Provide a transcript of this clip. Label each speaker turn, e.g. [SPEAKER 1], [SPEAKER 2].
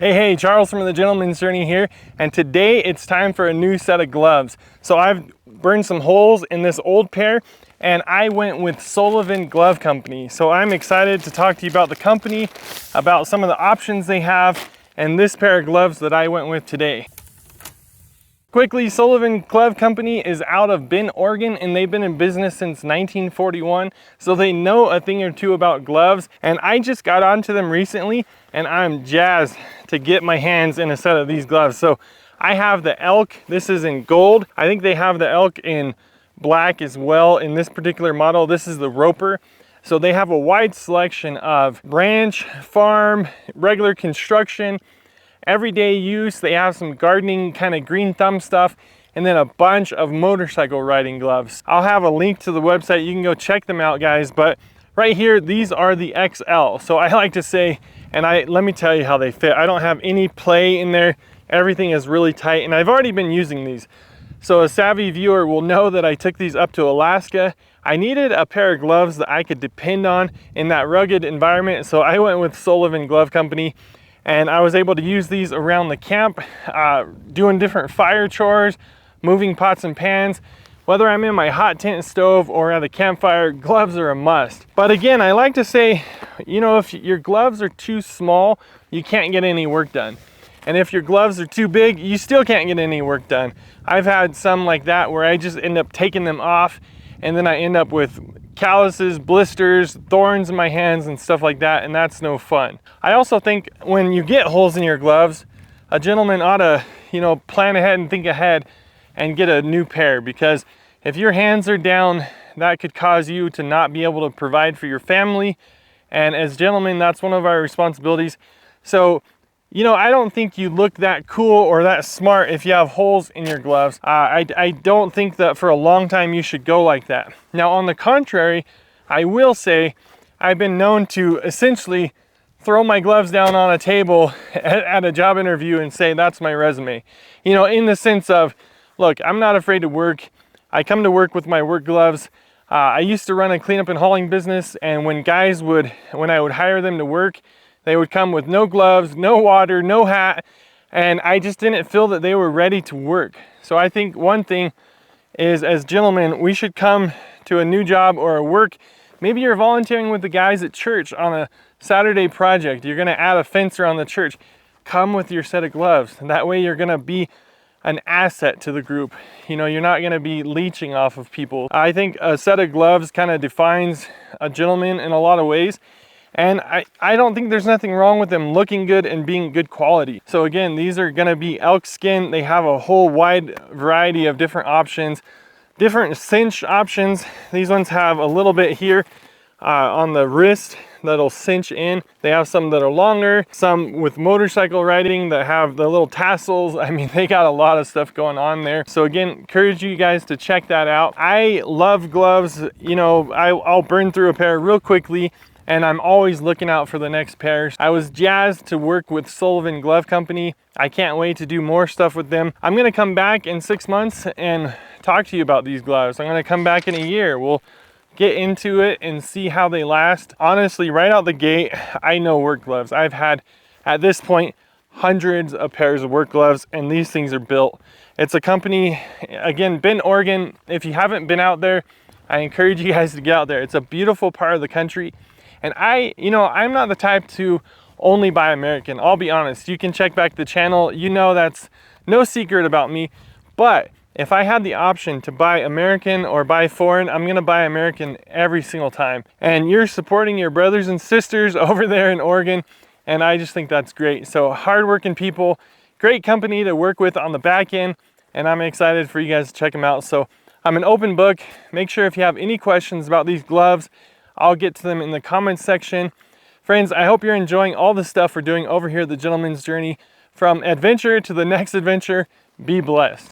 [SPEAKER 1] Hey, Charles from the Gentleman's Journey here, and today it's time for a new set of gloves. So I've burned some holes in this old pair, and I went with Sullivan Glove Company. So I'm excited to talk to you about the company, about some of the options they have, and this pair of gloves that I went with today. Quickly, Sullivan Glove Company is out of Bend, Oregon, and they've been in business since 1941, so they know a thing or two about gloves. And I just got onto them recently, and I'm jazzed to get my hands in a set of these gloves. So I have the elk. This is in gold. I think they have the elk in black as well in this particular model. This is the roper. So they have a wide selection of ranch, farm, regular construction, everyday use. They have some gardening kind of green thumb stuff, and then a bunch of motorcycle riding gloves. I'll have a link to the website. You can go check them out, guys. But right here, these are the XL. So I like to say, and let me tell you how they fit. I don't have any play in there. Everything is really tight, and I've already been using these. So a savvy viewer will know that I took these up to Alaska. I needed a pair of gloves that I could depend on in that rugged environment. So I went with Sullivan Glove Company, and I was able to use these around the camp, doing different fire chores, moving pots and pans. Whether I'm in my hot tent stove or at a campfire, gloves are a must. But again, I like to say, you know, if your gloves are too small, you can't get any work done. And if your gloves are too big, you still can't get any work done. I've had some like that where I just end up taking them off, and then I end up with calluses, blisters, thorns in my hands and stuff like that, and that's no fun. I also think when you get holes in your gloves, a gentleman ought to, you know, plan ahead and think ahead and get a new pair, because if your hands are down, that could cause you to not be able to provide for your family. And as gentlemen, that's one of our responsibilities. So, you know, I don't think you look that cool or that smart if you have holes in your gloves. I don't think that for a long time you should go like that. Now, on the contrary, I will say I've been known to essentially throw my gloves down on a table at a job interview and say, that's my resume. You know, in the sense of, look, I'm not afraid to work. I come to work with my work gloves. I used to run a cleanup and hauling business, and when I would hire them to work, they would come with no gloves, no water, no hat, and I just didn't feel that they were ready to work. So I think one thing is, as gentlemen, we should come to a new job or a work. Maybe you're volunteering with the guys at church on a Saturday project. You're gonna add a fence around the church. Come with your set of gloves. That way you're gonna be an asset to the group. You know, you're not gonna be leeching off of people. I think a set of gloves kind of defines a gentleman in a lot of ways. And I don't think there's nothing wrong with them looking good and being good quality. So again, these are gonna be elk skin. They have a whole wide variety of different options, different cinch options. These ones have a little bit here on the wrist that'll cinch in. They have some that are longer, some with motorcycle riding that have the little tassels. I mean, they got a lot of stuff going on there. So again, encourage you guys to check that out. I love gloves. You know, I'll burn through a pair real quickly, and I'm always looking out for the next pairs. I was jazzed to work with Sullivan Glove Company. I can't wait to do more stuff with them. I'm gonna come back in 6 months and talk to you about these gloves. I'm gonna come back in a year. We'll get into it and see how they last. Honestly, right out the gate, I know work gloves. I've had, at this point, hundreds of pairs of work gloves, and these things are built. It's a company, again, Bend, Oregon. If you haven't been out there, I encourage you guys to get out there. It's a beautiful part of the country. And I'm not the type to only buy American. I'll be honest, you can check back the channel. You know, that's no secret about me. But if I had the option to buy American or buy foreign, I'm gonna buy American every single time. And you're supporting your brothers and sisters over there in Oregon, and I just think that's great. So hardworking people, great company to work with on the back end, and I'm excited for you guys to check them out. So I'm an open book. Make sure if you have any questions about these gloves, I'll get to them in the comments section. Friends, I hope you're enjoying all the stuff we're doing over here at the Gentleman's Journey. From adventure to the next adventure, be blessed.